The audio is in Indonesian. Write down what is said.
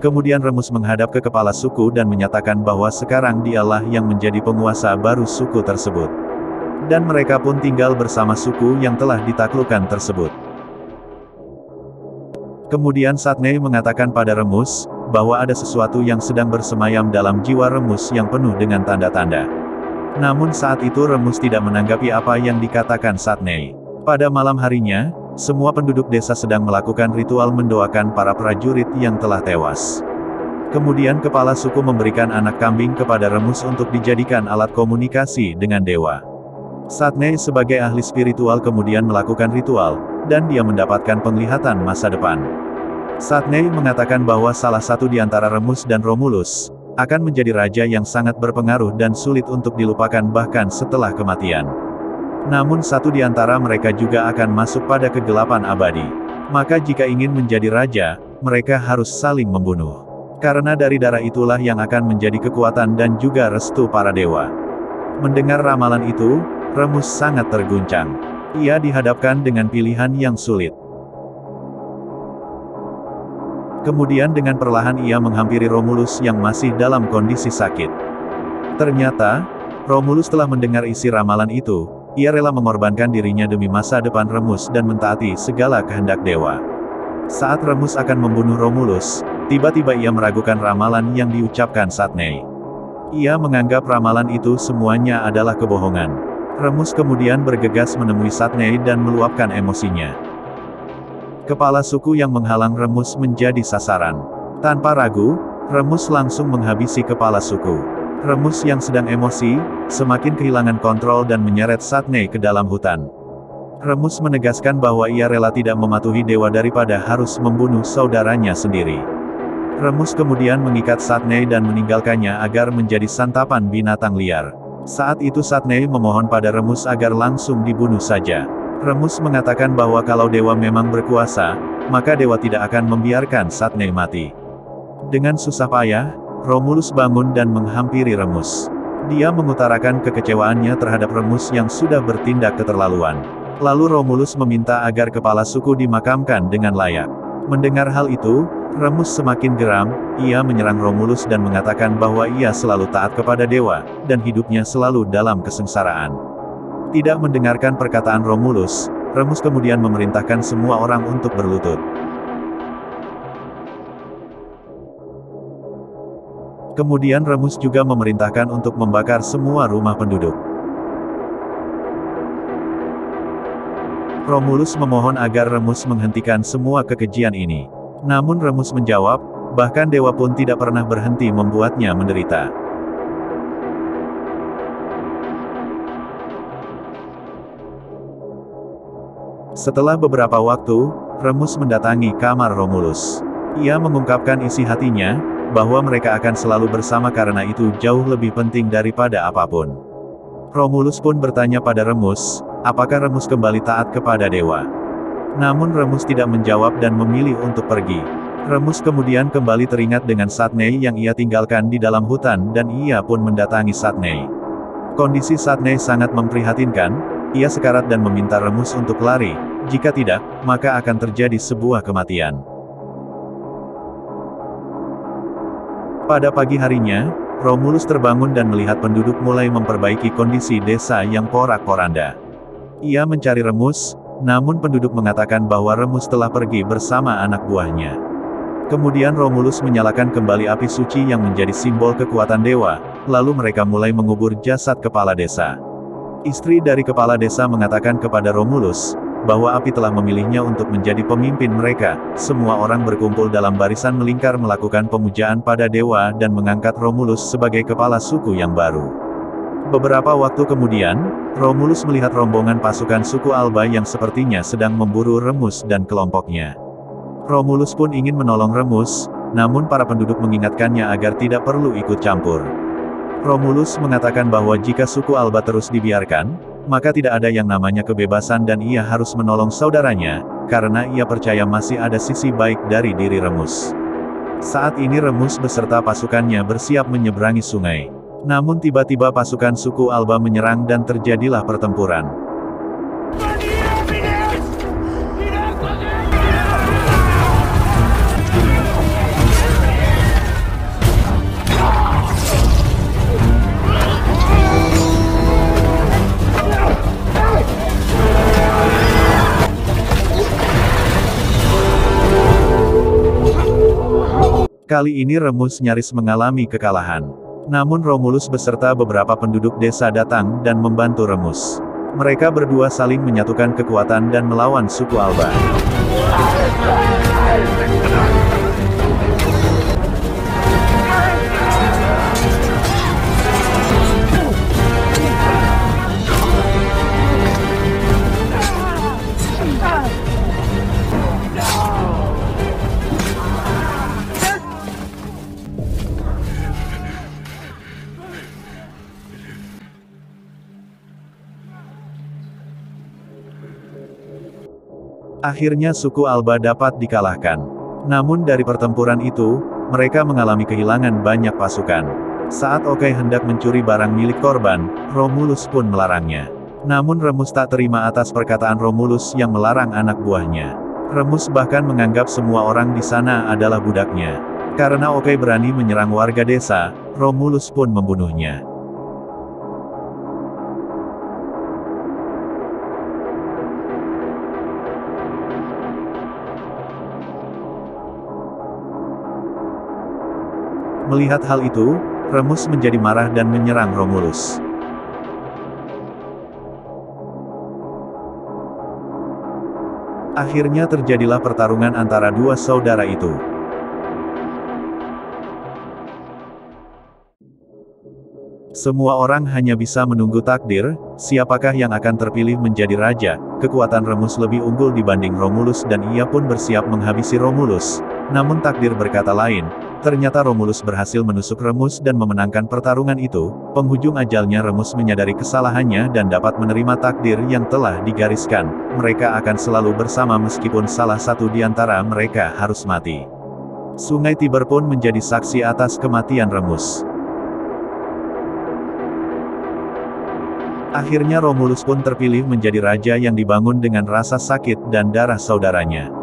Kemudian Remus menghadap ke kepala suku dan menyatakan bahwa sekarang dialah yang menjadi penguasa baru suku tersebut. Dan mereka pun tinggal bersama suku yang telah ditaklukkan tersebut. Kemudian Satney mengatakan pada Remus, bahwa ada sesuatu yang sedang bersemayam dalam jiwa Remus yang penuh dengan tanda-tanda. Namun saat itu Remus tidak menanggapi apa yang dikatakan Satney. Pada malam harinya, semua penduduk desa sedang melakukan ritual mendoakan para prajurit yang telah tewas. Kemudian kepala suku memberikan anak kambing kepada Remus untuk dijadikan alat komunikasi dengan dewa. Satney sebagai ahli spiritual kemudian melakukan ritual, dan dia mendapatkan penglihatan masa depan. Satney mengatakan bahwa salah satu di antara Remus dan Romulus akan menjadi raja yang sangat berpengaruh dan sulit untuk dilupakan bahkan setelah kematian. Namun satu di antara mereka juga akan masuk pada kegelapan abadi. Maka jika ingin menjadi raja, mereka harus saling membunuh. Karena dari darah itulah yang akan menjadi kekuatan dan juga restu para dewa. Mendengar ramalan itu, Remus sangat terguncang. Ia dihadapkan dengan pilihan yang sulit. Kemudian dengan perlahan ia menghampiri Romulus yang masih dalam kondisi sakit. Ternyata, Romulus telah mendengar isi ramalan itu. Ia rela mengorbankan dirinya demi masa depan Remus dan mentaati segala kehendak dewa. Saat Remus akan membunuh Romulus, tiba-tiba ia meragukan ramalan yang diucapkan Satney. Ia menganggap ramalan itu semuanya adalah kebohongan. Remus kemudian bergegas menemui Satney dan meluapkan emosinya. Kepala suku yang menghalang Remus menjadi sasaran. Tanpa ragu, Remus langsung menghabisi kepala suku. Remus yang sedang emosi, semakin kehilangan kontrol dan menyeret Satney ke dalam hutan. Remus menegaskan bahwa ia rela tidak mematuhi dewa daripada harus membunuh saudaranya sendiri. Remus kemudian mengikat Satney dan meninggalkannya agar menjadi santapan binatang liar. Saat itu Satney memohon pada Remus agar langsung dibunuh saja. Remus mengatakan bahwa kalau dewa memang berkuasa, maka dewa tidak akan membiarkan Satney mati. Dengan susah payah, Romulus bangun dan menghampiri Remus. Dia mengutarakan kekecewaannya terhadap Remus yang sudah bertindak keterlaluan. Lalu Romulus meminta agar kepala suku dimakamkan dengan layak. Mendengar hal itu, Remus semakin geram. Ia menyerang Romulus dan mengatakan bahwa ia selalu taat kepada dewa, dan hidupnya selalu dalam kesengsaraan. Tidak mendengarkan perkataan Romulus, Remus kemudian memerintahkan semua orang untuk berlutut. Kemudian Remus juga memerintahkan untuk membakar semua rumah penduduk. Romulus memohon agar Remus menghentikan semua kekejian ini. Namun Remus menjawab, bahkan dewa pun tidak pernah berhenti membuatnya menderita. Setelah beberapa waktu, Remus mendatangi kamar Romulus. Ia mengungkapkan isi hatinya, bahwa mereka akan selalu bersama karena itu jauh lebih penting daripada apapun. Romulus pun bertanya pada Remus, apakah Remus kembali taat kepada dewa. Namun Remus tidak menjawab dan memilih untuk pergi. Remus kemudian kembali teringat dengan Satney yang ia tinggalkan di dalam hutan dan ia pun mendatangi Satney. Kondisi Satney sangat memprihatinkan, ia sekarat dan meminta Remus untuk lari, jika tidak, maka akan terjadi sebuah kematian. Pada pagi harinya, Romulus terbangun dan melihat penduduk mulai memperbaiki kondisi desa yang porak-poranda. Ia mencari Remus, namun penduduk mengatakan bahwa Remus telah pergi bersama anak buahnya. Kemudian Romulus menyalakan kembali api suci yang menjadi simbol kekuatan dewa, lalu mereka mulai mengubur jasad kepala desa. Istri dari kepala desa mengatakan kepada Romulus, bahwa api telah memilihnya untuk menjadi pemimpin mereka. Semua orang berkumpul dalam barisan melingkar melakukan pemujaan pada dewa dan mengangkat Romulus sebagai kepala suku yang baru. Beberapa waktu kemudian, Romulus melihat rombongan pasukan suku Alba yang sepertinya sedang memburu Remus dan kelompoknya. Romulus pun ingin menolong Remus, namun para penduduk mengingatkannya agar tidak perlu ikut campur. Romulus mengatakan bahwa jika suku Alba terus dibiarkan, maka tidak ada yang namanya kebebasan dan ia harus menolong saudaranya, karena ia percaya masih ada sisi baik dari diri Remus. Saat ini Remus beserta pasukannya bersiap menyeberangi sungai. Namun tiba-tiba pasukan suku Alba menyerang dan terjadilah pertempuran. Kali ini Remus nyaris mengalami kekalahan. Namun Romulus beserta beberapa penduduk desa datang dan membantu Remus. Mereka berdua saling menyatukan kekuatan dan melawan suku Alba. Akhirnya suku Alba dapat dikalahkan. Namun dari pertempuran itu, mereka mengalami kehilangan banyak pasukan. Saat Okai hendak mencuri barang milik korban, Romulus pun melarangnya. Namun Remus tak terima atas perkataan Romulus yang melarang anak buahnya. Remus bahkan menganggap semua orang di sana adalah budaknya. Karena Okai berani menyerang warga desa, Romulus pun membunuhnya. Melihat hal itu, Remus menjadi marah dan menyerang Romulus. Akhirnya terjadilah pertarungan antara dua saudara itu. Semua orang hanya bisa menunggu takdir, siapakah yang akan terpilih menjadi raja. Kekuatan Remus lebih unggul dibanding Romulus dan ia pun bersiap menghabisi Romulus. Namun takdir berkata lain, ternyata Romulus berhasil menusuk Remus dan memenangkan pertarungan itu. Penghujung ajalnya Remus menyadari kesalahannya dan dapat menerima takdir yang telah digariskan. Mereka akan selalu bersama meskipun salah satu di antara mereka harus mati. Sungai Tiber pun menjadi saksi atas kematian Remus. Akhirnya Romulus pun terpilih menjadi raja yang dibangun dengan rasa sakit dan darah saudaranya.